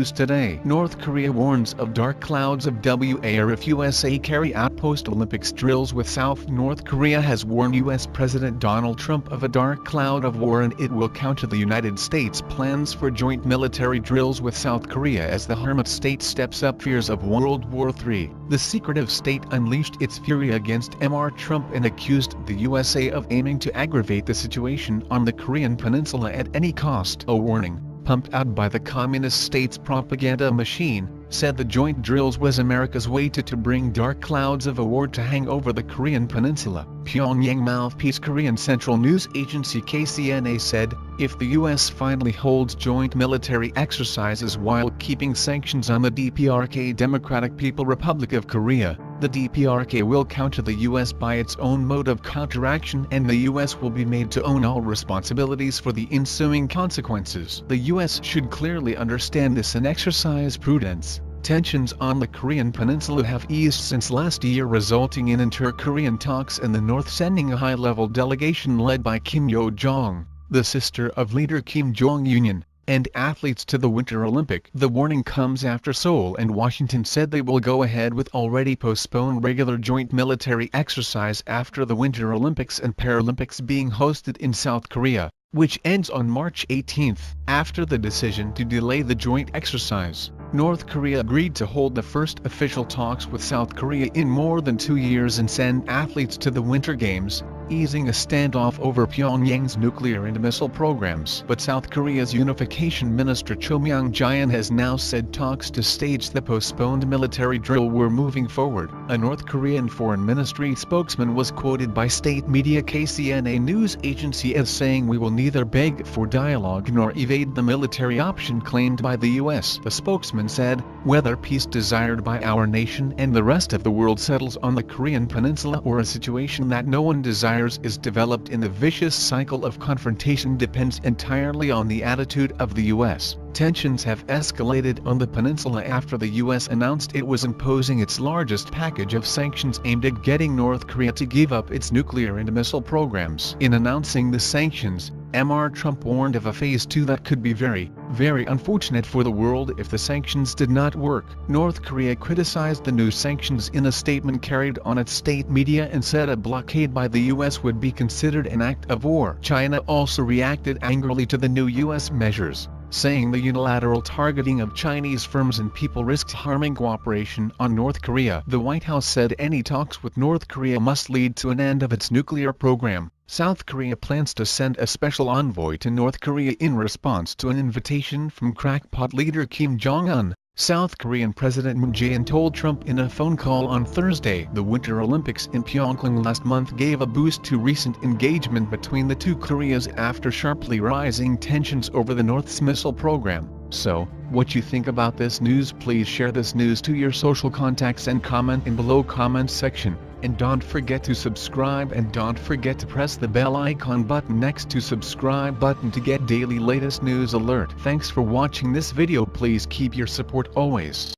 news today. North Korea warns of dark clouds of war if USA carry out post-Olympics drills with South. North Korea has warned U.S. President Donald Trump of a dark cloud of war, and it will counter the United States' plans for joint military drills with South Korea as the hermit state steps up fears of World War III. The secretive state unleashed its fury against Mr. Trump and accused the USA of aiming to aggravate the situation on the Korean peninsula at any cost. A warning, pumped out by the communist state's propaganda machine, said the joint drills was America's way to bring dark clouds of war to hang over the Korean peninsula. Pyongyang mouthpiece Korean Central News Agency KCNA said, if the U.S. finally holds joint military exercises while keeping sanctions on the DPRK Democratic People's Republic of Korea, the DPRK will counter the U.S. by its own mode of counteraction, and the U.S. will be made to own all responsibilities for the ensuing consequences. The U.S. should clearly understand this and exercise prudence. Tensions on the Korean peninsula have eased since last year, resulting in inter-Korean talks and the North sending a high-level delegation led by Kim Yo-jong, the sister of leader Kim Jong-un, and athletes to the Winter Olympic. The warning comes after Seoul and Washington said they will go ahead with already postponed regular joint military exercise after the Winter Olympics and Paralympics being hosted in South Korea, which ends on March 18. After the decision to delay the joint exercise, North Korea agreed to hold the first official talks with South Korea in more than 2 years and send athletes to the Winter Games, easing a standoff over Pyongyang's nuclear and missile programs. But South Korea's Unification Minister Cho Myong-jae has now said talks to stage the postponed military drill were moving forward. A North Korean Foreign Ministry spokesman was quoted by state media KCNA news agency as saying, "We will neither beg for dialogue nor evade the military option claimed by the U.S." The spokesman said, "Whether peace desired by our nation and the rest of the world settles on the Korean peninsula or a situation that no one desires is developed in the vicious cycle of confrontation depends entirely on the attitude of the U.S. Tensions have escalated on the peninsula after the U.S. announced it was imposing its largest package of sanctions aimed at getting North Korea to give up its nuclear and missile programs. In announcing the sanctions, Mr. Trump warned of a phase 2 that could be very, very unfortunate for the world if the sanctions did not work. North Korea criticized the new sanctions in a statement carried on its state media and said a blockade by the U.S. would be considered an act of war. China also reacted angrily to the new U.S. measures, saying the unilateral targeting of Chinese firms and people risks harming cooperation on North Korea. The White House said any talks with North Korea must lead to an end of its nuclear program. South Korea plans to send a special envoy to North Korea in response to an invitation from crackpot leader Kim Jong-un. South Korean President Moon Jae-in told Trump in a phone call on Thursday the Winter Olympics in Pyeongchang last month gave a boost to recent engagement between the two Koreas after sharply rising tensions over the North's missile program. So, what you think about this news? Please share this news to your social contacts and comment in below comment section. And don't forget to subscribe, and don't forget to press the bell icon button next to subscribe button to get daily latest news alert. Thanks for watching this video. Please keep your support always.